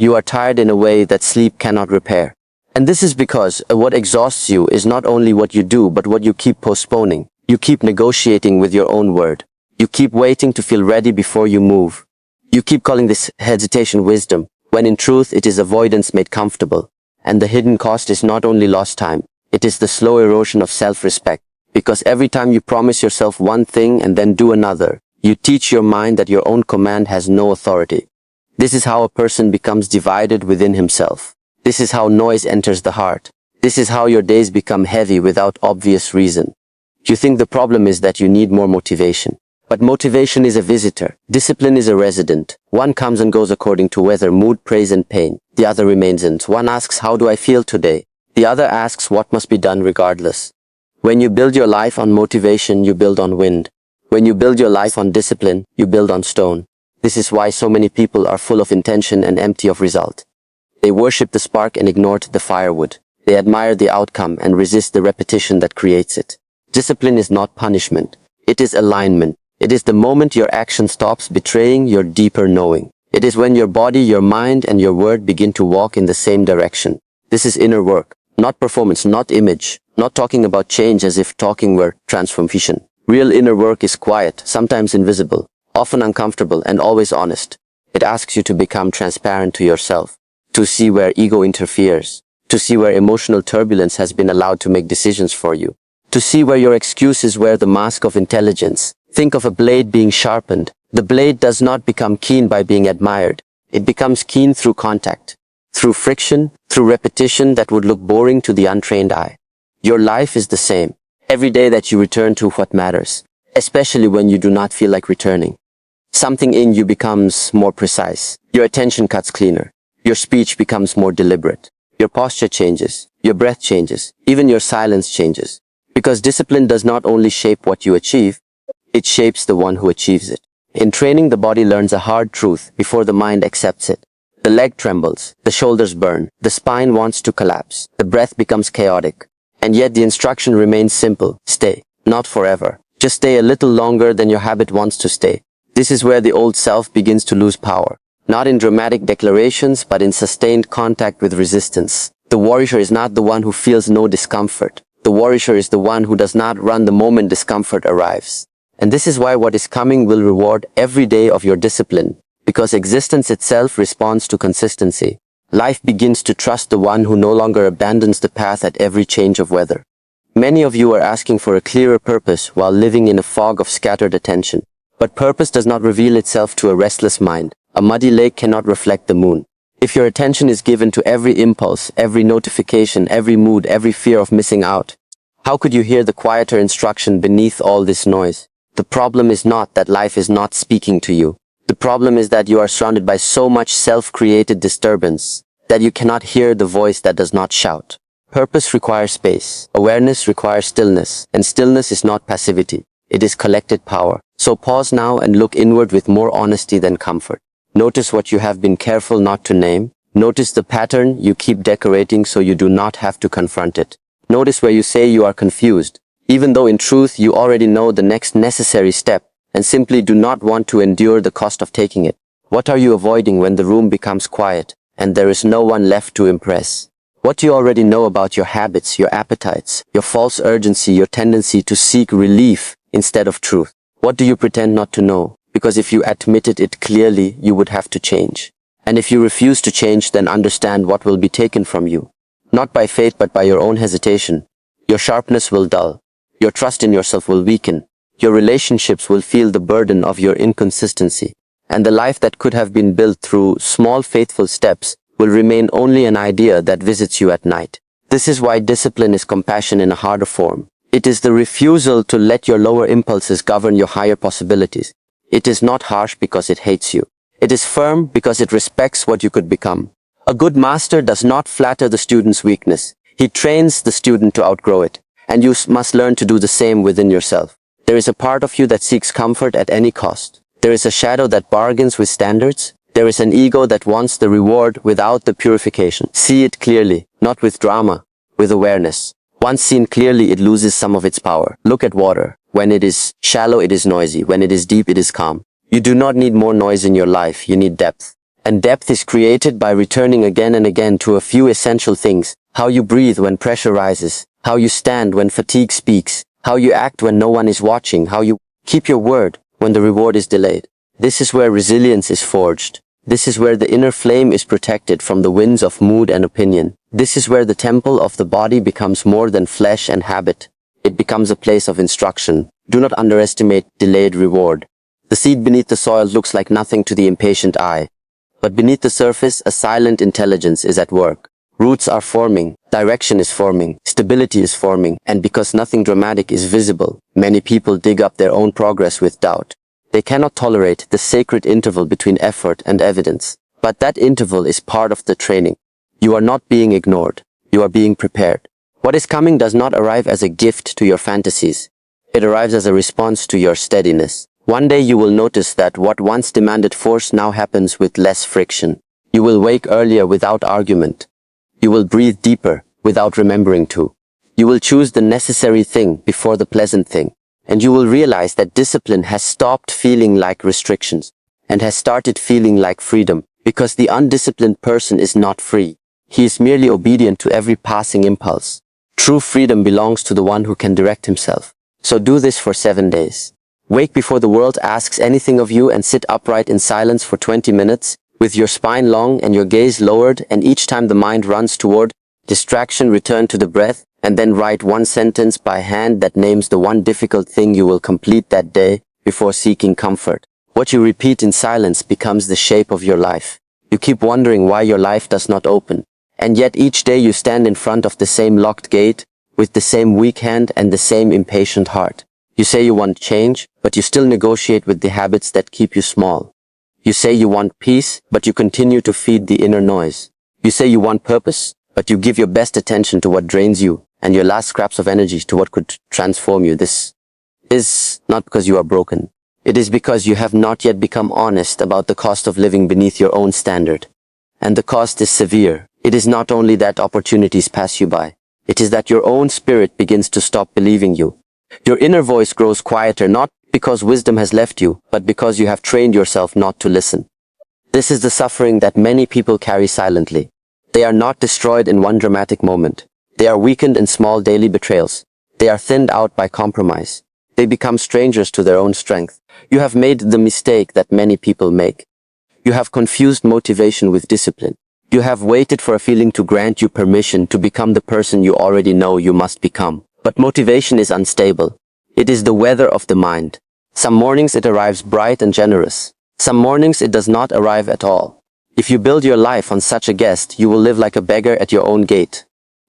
You are tired in a way that sleep cannot repair. And this is because what exhausts you is not only what you do, but what you keep postponing. You keep negotiating with your own word. You keep waiting to feel ready before you move. You keep calling this hesitation wisdom, when in truth it is avoidance made comfortable. And the hidden cost is not only lost time, it is the slow erosion of self-respect. Because every time you promise yourself one thing and then do another, you teach your mind that your own command has no authority. This is how a person becomes divided within himself. This is how noise enters the heart. This is how your days become heavy without obvious reason. You think the problem is that you need more motivation. But motivation is a visitor. Discipline is a resident. One comes and goes according to weather, mood, praise and pain. The other remains in. One asks, how do I feel today? The other asks, what must be done regardless? When you build your life on motivation, you build on wind. When you build your life on discipline, you build on stone. This is why so many people are full of intention and empty of result. They worship the spark and ignore the firewood. They admire the outcome and resist the repetition that creates it. Discipline is not punishment. It is alignment. It is the moment your action stops betraying your deeper knowing. It is when your body, your mind, and your word begin to walk in the same direction. This is inner work, not performance, not image, not talking about change as if talking were transformation. Real inner work is quiet, sometimes invisible, often uncomfortable, and always honest. It asks you to become transparent to yourself, to see where ego interferes, to see where emotional turbulence has been allowed to make decisions for you, to see where your excuses wear the mask of intelligence. Think of a blade being sharpened. The blade does not become keen by being admired. It becomes keen through contact, through friction, through repetition that would look boring to the untrained eye. Your life is the same. Every day that you return to what matters, especially when you do not feel like returning. Something in you becomes more precise. Your attention cuts cleaner. Your speech becomes more deliberate. Your posture changes. Your breath changes. Even your silence changes. Because discipline does not only shape what you achieve, it shapes the one who achieves it. In training, the body learns a hard truth before the mind accepts it. The leg trembles, the shoulders burn, the spine wants to collapse, the breath becomes chaotic. And yet the instruction remains simple. Stay. Not forever. Just stay a little longer than your habit wants to stay. This is where the old self begins to lose power. Not in dramatic declarations, but in sustained contact with resistance. The warrior is not the one who feels no discomfort. The warrior is the one who does not run the moment discomfort arrives. And this is why what is coming will reward every day of your discipline. Because existence itself responds to consistency. Life begins to trust the one who no longer abandons the path at every change of weather. Many of you are asking for a clearer purpose while living in a fog of scattered attention. But purpose does not reveal itself to a restless mind. A muddy lake cannot reflect the moon. If your attention is given to every impulse, every notification, every mood, every fear of missing out, how could you hear the quieter instruction beneath all this noise? The problem is not that life is not speaking to you. The problem is that you are surrounded by so much self-created disturbance that you cannot hear the voice that does not shout. Purpose requires space. Awareness requires stillness. And stillness is not passivity. It is collected power. So pause now and look inward with more honesty than comfort. Notice what you have been careful not to name. Notice the pattern you keep decorating so you do not have to confront it. Notice where you say you are confused, even though in truth you already know the next necessary step and simply do not want to endure the cost of taking it. What are you avoiding when the room becomes quiet and there is no one left to impress? What do you already know about your habits, your appetites, your false urgency, your tendency to seek relief instead of truth? What do you pretend not to know? Because if you admitted it clearly, you would have to change. And if you refuse to change, then understand what will be taken from you. Not by fate, but by your own hesitation. Your sharpness will dull. Your trust in yourself will weaken. Your relationships will feel the burden of your inconsistency. And the life that could have been built through small faithful steps will remain only an idea that visits you at night. This is why discipline is compassion in a harder form. It is the refusal to let your lower impulses govern your higher possibilities. It is not harsh because it hates you. It is firm because it respects what you could become. A good master does not flatter the student's weakness. He trains the student to outgrow it. And you must learn to do the same within yourself. There is a part of you that seeks comfort at any cost. There is a shadow that bargains with standards. There is an ego that wants the reward without the purification. See it clearly, not with drama, with awareness. Once seen clearly, it loses some of its power. Look at water. When it is shallow, it is noisy. When it is deep, it is calm. You do not need more noise in your life. You need depth. And depth is created by returning again and again to a few essential things: how you breathe when pressure rises, how you stand when fatigue speaks, how you act when no one is watching, how you keep your word when the reward is delayed. This is where resilience is forged. This is where the inner flame is protected from the winds of mood and opinion. This is where the temple of the body becomes more than flesh and habit. It becomes a place of instruction. Do not underestimate delayed reward. The seed beneath the soil looks like nothing to the impatient eye. But beneath the surface, a silent intelligence is at work. Roots are forming, direction is forming, stability is forming, and because nothing dramatic is visible, many people dig up their own progress with doubt. They cannot tolerate the sacred interval between effort and evidence. But that interval is part of the training. You are not being ignored. You are being prepared. What is coming does not arrive as a gift to your fantasies. It arrives as a response to your steadiness. One day you will notice that what once demanded force now happens with less friction. You will wake earlier without argument. You will breathe deeper without remembering to. You will choose the necessary thing before the pleasant thing. And you will realize that discipline has stopped feeling like restrictions and has started feeling like freedom, because the undisciplined person is not free. He is merely obedient to every passing impulse. True freedom belongs to the one who can direct himself. So do this for 7 days. Wake before the world asks anything of you and sit upright in silence for 20 minutes, with your spine long and your gaze lowered, and each time the mind runs toward distraction, return to the breath, and then write one sentence by hand that names the one difficult thing you will complete that day before seeking comfort. What you repeat in silence becomes the shape of your life. You keep wondering why your life does not open. And yet each day you stand in front of the same locked gate, with the same weak hand and the same impatient heart. You say you want change, but you still negotiate with the habits that keep you small. You say you want peace, but you continue to feed the inner noise. You say you want purpose, but you give your best attention to what drains you, and your last scraps of energy to what could transform you. This is not because you are broken. It is because you have not yet become honest about the cost of living beneath your own standard. And the cost is severe. It is not only that opportunities pass you by. It is that your own spirit begins to stop believing you. Your inner voice grows quieter, not because wisdom has left you, but because you have trained yourself not to listen. This is the suffering that many people carry silently. They are not destroyed in one dramatic moment. They are weakened in small daily betrayals. They are thinned out by compromise. They become strangers to their own strength. You have made the mistake that many people make. You have confused motivation with discipline. You have waited for a feeling to grant you permission to become the person you already know you must become. But motivation is unstable. It is the weather of the mind. Some mornings it arrives bright and generous. Some mornings it does not arrive at all. If you build your life on such a guest, you will live like a beggar at your own gate.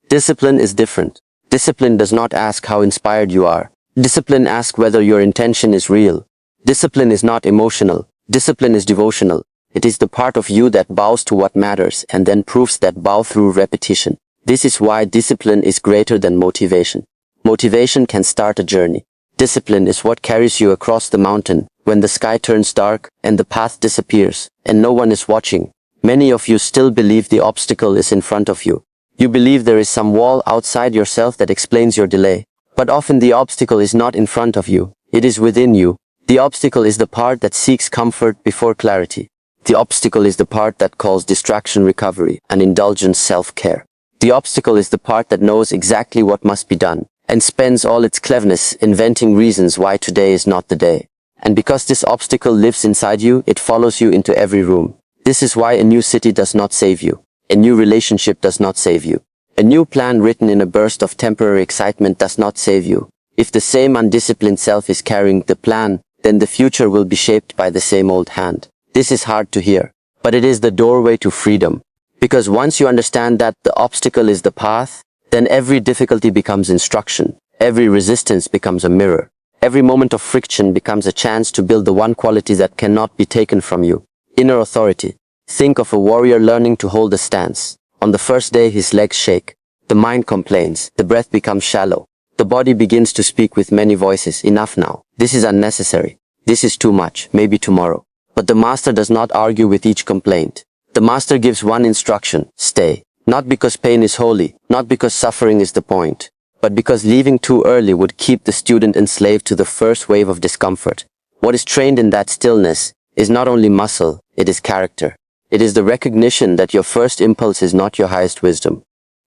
Discipline is different. Discipline does not ask how inspired you are. Discipline asks whether your intention is real. Discipline is not emotional. Discipline is devotional. It is the part of you that bows to what matters and then proves that bow through repetition. This is why discipline is greater than motivation. Motivation can start a journey. Discipline is what carries you across the mountain when the sky turns dark and the path disappears and no one is watching. Many of you still believe the obstacle is in front of you. You believe there is some wall outside yourself that explains your delay. But often the obstacle is not in front of you. It is within you. The obstacle is the part that seeks comfort before clarity. The obstacle is the part that calls distraction recovery and indulgence self-care. The obstacle is the part that knows exactly what must be done and spends all its cleverness inventing reasons why today is not the day. And because this obstacle lives inside you, it follows you into every room. This is why a new city does not save you. A new relationship does not save you. A new plan written in a burst of temporary excitement does not save you. If the same undisciplined self is carrying the plan, then the future will be shaped by the same old hand. This is hard to hear, but it is the doorway to freedom. Because once you understand that the obstacle is the path, then every difficulty becomes instruction. Every resistance becomes a mirror. Every moment of friction becomes a chance to build the one quality that cannot be taken from you. Inner authority. Think of a warrior learning to hold a stance. On the first day, his legs shake. The mind complains. The breath becomes shallow. The body begins to speak with many voices. Enough now. This is unnecessary. This is too much. Maybe tomorrow. But the master does not argue with each complaint. The master gives one instruction: stay. Not because pain is holy, not because suffering is the point, but because leaving too early would keep the student enslaved to the first wave of discomfort. What is trained in that stillness is not only muscle, it is character. It is the recognition that your first impulse is not your highest wisdom.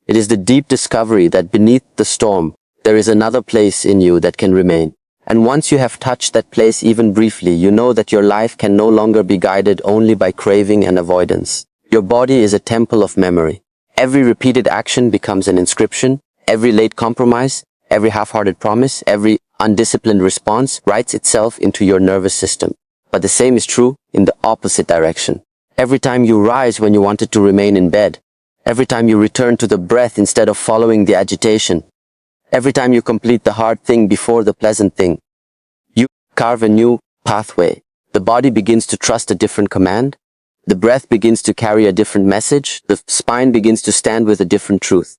It is the deep discovery that beneath the storm, there is another place in you that can remain. And once you have touched that place even briefly, you know that your life can no longer be guided only by craving and avoidance. Your body is a temple of memory. Every repeated action becomes an inscription. Every late compromise, every half-hearted promise, every undisciplined response writes itself into your nervous system. But the same is true in the opposite direction. Every time you rise when you wanted to remain in bed, every time you return to the breath instead of following the agitation, every time you complete the hard thing before the pleasant thing, you carve a new pathway. The body begins to trust a different command. The breath begins to carry a different message. The spine begins to stand with a different truth.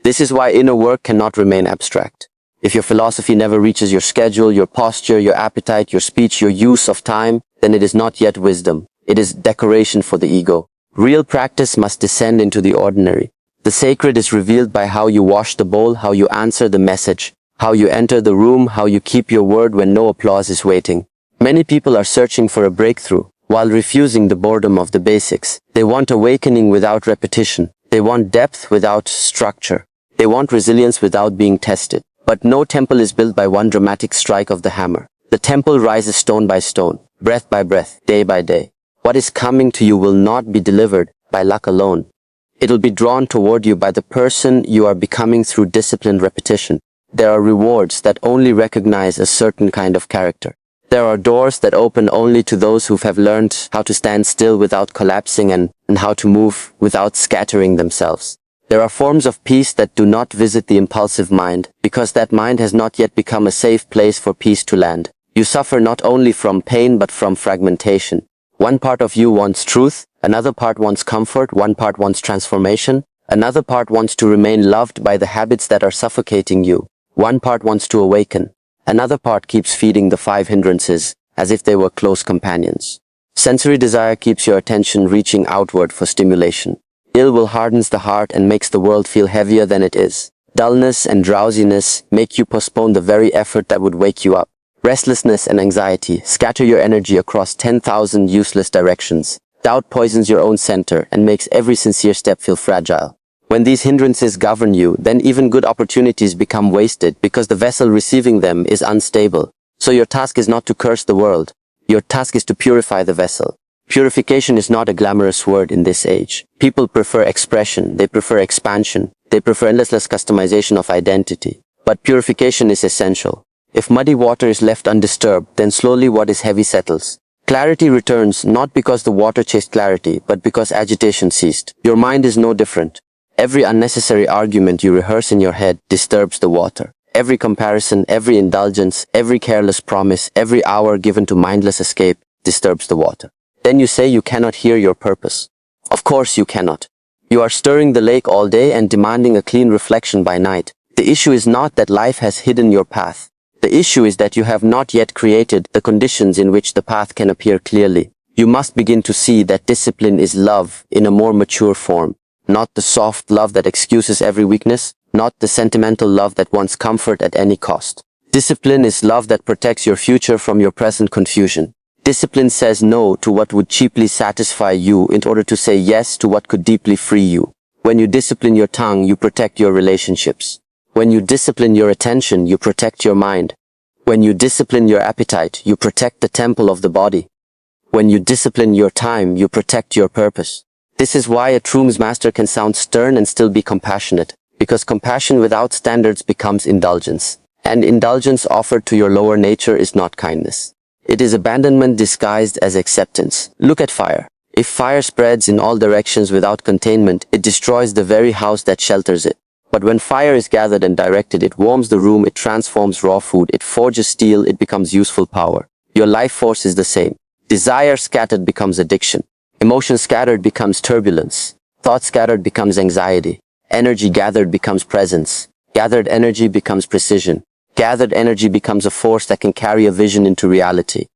This is why inner work cannot remain abstract. If your philosophy never reaches your schedule, your posture, your appetite, your speech, your use of time, then it is not yet wisdom. It is decoration for the ego. Real practice must descend into the ordinary. The sacred is revealed by how you wash the bowl, how you answer the message, how you enter the room, how you keep your word when no applause is waiting. Many people are searching for a breakthrough, while refusing the boredom of the basics. They want awakening without repetition. They want depth without structure. They want resilience without being tested. But no temple is built by one dramatic strike of the hammer. The temple rises stone by stone, breath by breath, day by day. What is coming to you will not be delivered by luck alone. It will be drawn toward you by the person you are becoming through disciplined repetition. There are rewards that only recognize a certain kind of character. There are doors that open only to those who have learned how to stand still without collapsing and how to move without scattering themselves. There are forms of peace that do not visit the impulsive mind, because that mind has not yet become a safe place for peace to land. You suffer not only from pain but from fragmentation. One part of you wants truth, another part wants comfort, one part wants transformation, another part wants to remain loved by the habits that are suffocating you. One part wants to awaken, another part keeps feeding the 5 hindrances as if they were close companions. Sensory desire keeps your attention reaching outward for stimulation. Ill will hardens the heart and makes the world feel heavier than it is. Dullness and drowsiness make you postpone the very effort that would wake you up. Restlessness and anxiety scatter your energy across 10,000 useless directions. Doubt poisons your own center and makes every sincere step feel fragile. When these hindrances govern you, then even good opportunities become wasted because the vessel receiving them is unstable. So your task is not to curse the world. Your task is to purify the vessel. Purification is not a glamorous word in this age. People prefer expression, they prefer expansion, they prefer endless customization of identity. But purification is essential. If muddy water is left undisturbed, then slowly what is heavy settles. Clarity returns not because the water chased clarity, but because agitation ceased. Your mind is no different. Every unnecessary argument you rehearse in your head disturbs the water. Every comparison, every indulgence, every careless promise, every hour given to mindless escape disturbs the water. Then you say you cannot hear your purpose. Of course you cannot. You are stirring the lake all day and demanding a clean reflection by night. The issue is not that life has hidden your path. The issue is that you have not yet created the conditions in which the path can appear clearly. You must begin to see that discipline is love in a more mature form. Not the soft love that excuses every weakness, not the sentimental love that wants comfort at any cost. Discipline is love that protects your future from your present confusion. Discipline says no to what would cheaply satisfy you in order to say yes to what could deeply free you. When you discipline your tongue, you protect your relationships. When you discipline your attention, you protect your mind. When you discipline your appetite, you protect the temple of the body. When you discipline your time, you protect your purpose. This is why a true master can sound stern and still be compassionate, because compassion without standards becomes indulgence. And indulgence offered to your lower nature is not kindness. It is abandonment disguised as acceptance. Look at fire. If fire spreads in all directions without containment, it destroys the very house that shelters it. But when fire is gathered and directed, it warms the room, it transforms raw food, it forges steel, it becomes useful power. Your life force is the same. Desire scattered becomes addiction. Emotion scattered becomes turbulence. Thought scattered becomes anxiety. Energy gathered becomes presence. Gathered energy becomes precision. Gathered energy becomes a force that can carry a vision into reality.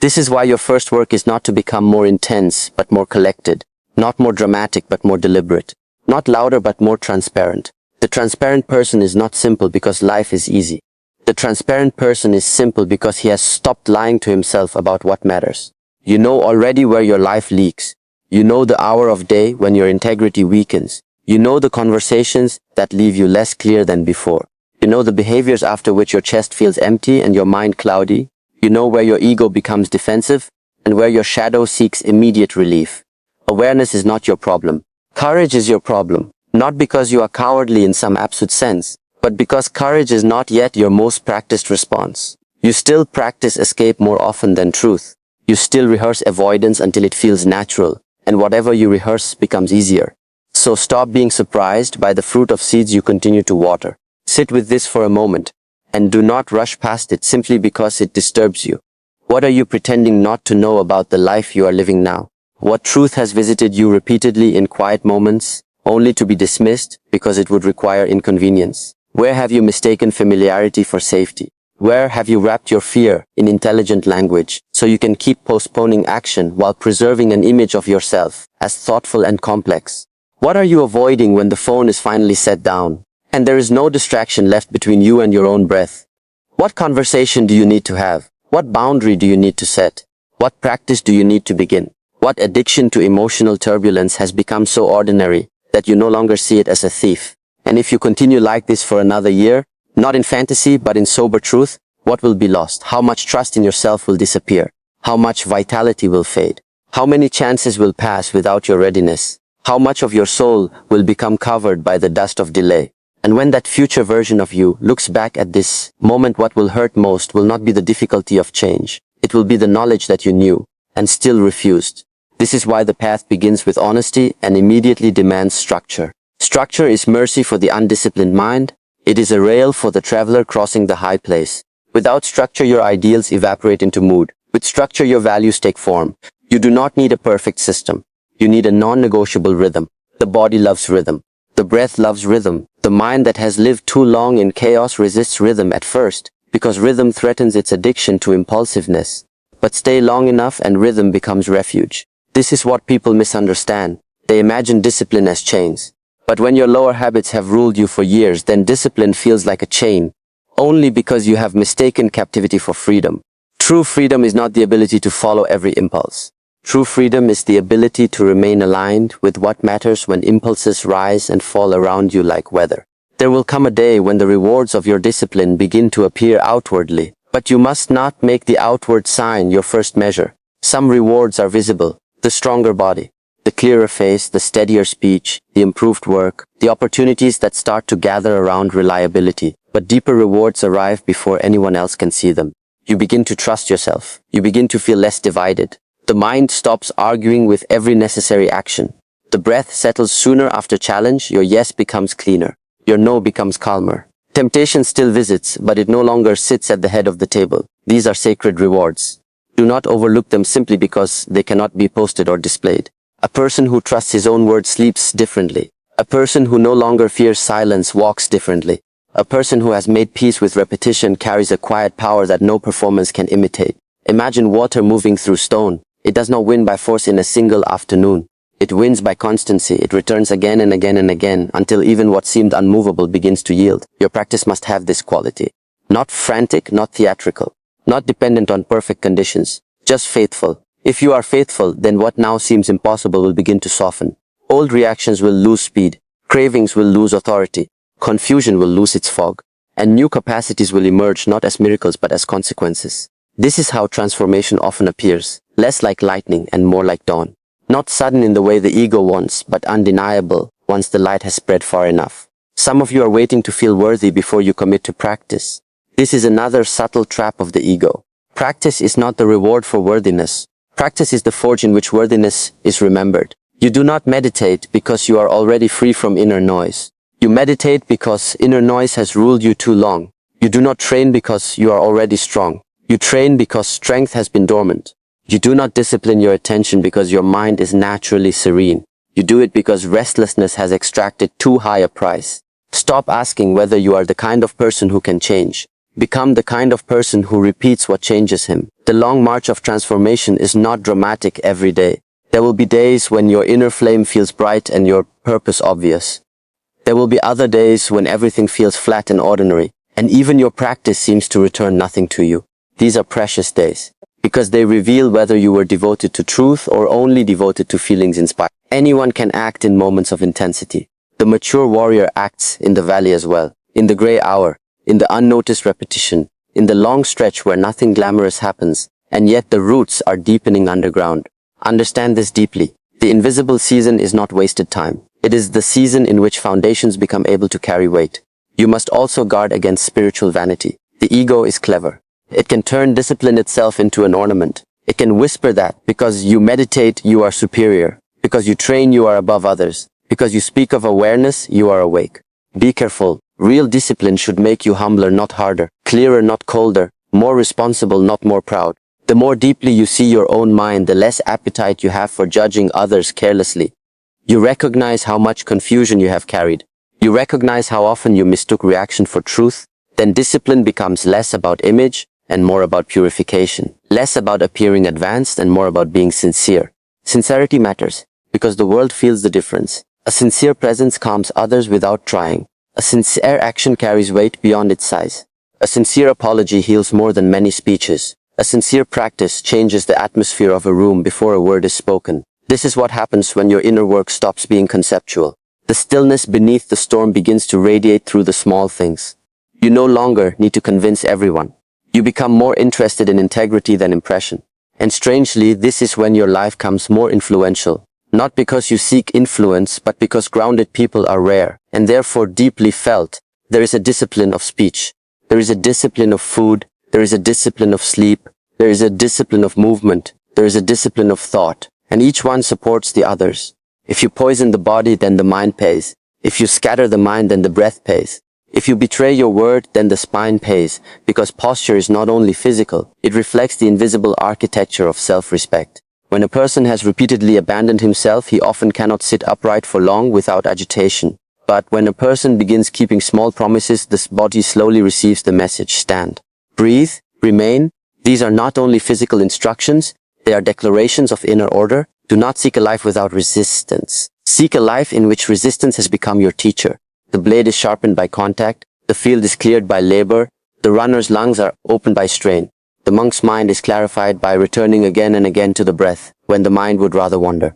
This is why your first work is not to become more intense, but more collected. Not more dramatic, but more deliberate. Not louder, but more transparent. The transparent person is not simple because life is easy. The transparent person is simple because he has stopped lying to himself about what matters. You know already where your life leaks. You know the hour of day when your integrity weakens. You know the conversations that leave you less clear than before. You know the behaviors after which your chest feels empty and your mind cloudy. You know where your ego becomes defensive and where your shadow seeks immediate relief. Awareness is not your problem. Courage is your problem. Not because you are cowardly in some absolute sense, but because courage is not yet your most practiced response. You still practice escape more often than truth. You still rehearse avoidance until it feels natural, and whatever you rehearse becomes easier. So stop being surprised by the fruit of seeds you continue to water. Sit with this for a moment, and do not rush past it simply because it disturbs you. What are you pretending not to know about the life you are living now? What truth has visited you repeatedly in quiet moments, only to be dismissed because it would require inconvenience? Where have you mistaken familiarity for safety? Where have you wrapped your fear in intelligent language so you can keep postponing action while preserving an image of yourself as thoughtful and complex? What are you avoiding when the phone is finally set down and there is no distraction left between you and your own breath? What conversation do you need to have? What boundary do you need to set? What practice do you need to begin? What addiction to emotional turbulence has become so ordinary that you no longer see it as a thief? And if you continue like this for another year, not in fantasy but in sober truth, what will be lost? How much trust in yourself will disappear? How much vitality will fade? How many chances will pass without your readiness? How much of your soul will become covered by the dust of delay? And when that future version of you looks back at this moment, what will hurt most will not be the difficulty of change. It will be the knowledge that you knew and still refused. This is why the path begins with honesty and immediately demands structure. Structure is mercy for the undisciplined mind. It is a rail for the traveler crossing the high place. Without structure, your ideals evaporate into mood. With structure, your values take form. You do not need a perfect system. You need a non-negotiable rhythm. The body loves rhythm. The breath loves rhythm. The mind that has lived too long in chaos resists rhythm at first, because rhythm threatens its addiction to impulsiveness. But stay long enough and rhythm becomes refuge. This is what people misunderstand. They imagine discipline as chains. But when your lower habits have ruled you for years, then discipline feels like a chain, only because you have mistaken captivity for freedom. True freedom is not the ability to follow every impulse. True freedom is the ability to remain aligned with what matters when impulses rise and fall around you like weather. There will come a day when the rewards of your discipline begin to appear outwardly, but you must not make the outward sign your first measure. Some rewards are visible: the stronger body, the clearer face, the steadier speech, the improved work, the opportunities that start to gather around reliability. But deeper rewards arrive before anyone else can see them. You begin to trust yourself. You begin to feel less divided. The mind stops arguing with every necessary action. The breath settles sooner after challenge. Your yes becomes cleaner. Your no becomes calmer. Temptation still visits, but it no longer sits at the head of the table. These are sacred rewards. Do not overlook them simply because they cannot be posted or displayed. A person who trusts his own word sleeps differently. A person who no longer fears silence walks differently. A person who has made peace with repetition carries a quiet power that no performance can imitate. Imagine water moving through stone. It does not win by force in a single afternoon. It wins by constancy. It returns again and again and again until even what seemed unmovable begins to yield. Your practice must have this quality. Not frantic, not theatrical, not dependent on perfect conditions, just faithful. If you are faithful, then what now seems impossible will begin to soften. Old reactions will lose speed. Cravings will lose authority. Confusion will lose its fog. And new capacities will emerge not as miracles but as consequences. This is how transformation often appears. Less like lightning and more like dawn. Not sudden in the way the ego wants, but undeniable once the light has spread far enough. Some of you are waiting to feel worthy before you commit to practice. This is another subtle trap of the ego. Practice is not the reward for worthiness. Practice is the forge in which worthiness is remembered. You do not meditate because you are already free from inner noise. You meditate because inner noise has ruled you too long. You do not train because you are already strong. You train because strength has been dormant. You do not discipline your attention because your mind is naturally serene. You do it because restlessness has extracted too high a price. Stop asking whether you are the kind of person who can change. Become the kind of person who repeats what changes him. The long march of transformation is not dramatic every day. There will be days when your inner flame feels bright and your purpose obvious. There will be other days when everything feels flat and ordinary, and even your practice seems to return nothing to you. These are precious days. because they reveal whether you were devoted to truth or only devoted to feelings inspired. Anyone can act in moments of intensity. The mature warrior acts in the valley as well, in the gray hour, in the unnoticed repetition, in the long stretch where nothing glamorous happens, and yet the roots are deepening underground. Understand this deeply. The invisible season is not wasted time. It is the season in which foundations become able to carry weight. You must also guard against spiritual vanity. The ego is clever. It can turn discipline itself into an ornament. It can whisper that because you meditate, you are superior. Because you train, you are above others. Because you speak of awareness, you are awake. Be careful. Real discipline should make you humbler, not harder, clearer, not colder, more responsible, not more proud. The more deeply you see your own mind, the less appetite you have for judging others carelessly. You recognize how much confusion you have carried. You recognize how often you mistook reaction for truth. Then discipline becomes less about image and more about purification. Less about appearing advanced and more about being sincere. Sincerity matters because the world feels the difference. A sincere presence calms others without trying. A sincere action carries weight beyond its size. A sincere apology heals more than many speeches. A sincere practice changes the atmosphere of a room before a word is spoken. This is what happens when your inner work stops being conceptual. The stillness beneath the storm begins to radiate through the small things. You no longer need to convince everyone. You become more interested in integrity than impression. And strangely, this is when your life becomes more influential. Not because you seek influence, but because grounded people are rare, and therefore deeply felt. There is a discipline of speech. There is a discipline of food. There is a discipline of sleep. There is a discipline of movement. There is a discipline of thought. And each one supports the others. If you poison the body, then the mind pays. If you scatter the mind, then the breath pays. If you betray your word, then the spine pays, because posture is not only physical, it reflects the invisible architecture of self-respect. When a person has repeatedly abandoned himself, he often cannot sit upright for long without agitation. But when a person begins keeping small promises, the body slowly receives the message: stand, breathe, remain. These are not only physical instructions, they are declarations of inner order. Do not seek a life without resistance. Seek a life in which resistance has become your teacher. The blade is sharpened by contact, the field is cleared by labor, the runner's lungs are opened by strain. The monk's mind is clarified by returning again and again to the breath, when the mind would rather wander.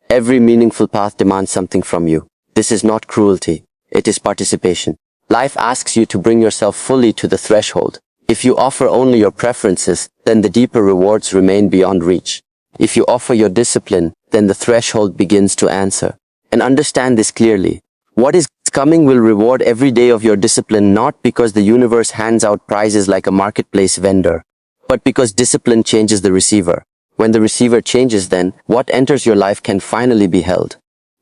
Every meaningful path demands something from you. This is not cruelty, it is participation. Life asks you to bring yourself fully to the threshold. If you offer only your preferences, then the deeper rewards remain beyond reach. If you offer your discipline, then the threshold begins to answer. And understand this clearly. What is coming will reward every day of your discipline, not because the universe hands out prizes like a marketplace vendor, but because discipline changes the receiver. When the receiver changes, then what enters your life can finally be held.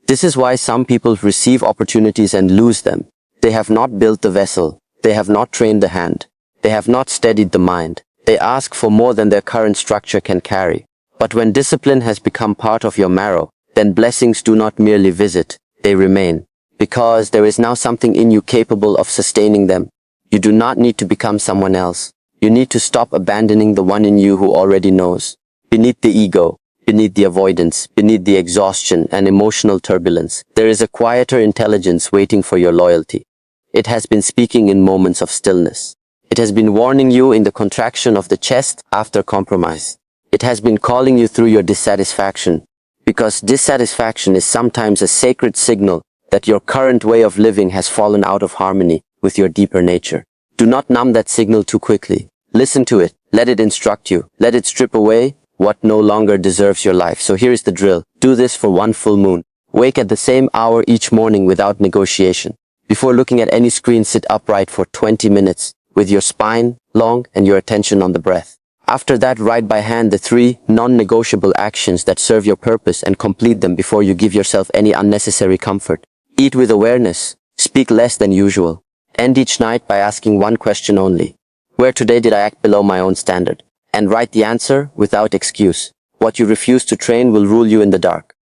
This is why some people receive opportunities and lose them. They have not built the vessel. They have not trained the hand. They have not steadied the mind. They ask for more than their current structure can carry. But when discipline has become part of your marrow, then blessings do not merely visit, they remain. Because there is now something in you capable of sustaining them. You do not need to become someone else. You need to stop abandoning the one in you who already knows. Beneath the ego, beneath the avoidance, beneath the exhaustion and emotional turbulence, there is a quieter intelligence waiting for your loyalty. It has been speaking in moments of stillness. It has been warning you in the contraction of the chest after compromise. It has been calling you through your dissatisfaction. Because dissatisfaction is sometimes a sacred signal that your current way of living has fallen out of harmony with your deeper nature. Do not numb that signal too quickly. Listen to it. Let it instruct you. Let it strip away what no longer deserves your life. So here is the drill. Do this for one full moon. Wake at the same hour each morning without negotiation. Before looking at any screen, sit upright for 20 minutes with your spine long and your attention on the breath. After that, write by hand the 3 non-negotiable actions that serve your purpose and complete them before you give yourself any unnecessary comfort. Eat with awareness. Speak less than usual. End each night by asking one question only. Where today did I act below my own standard? And write the answer without excuse. What you refuse to train will rule you in the dark.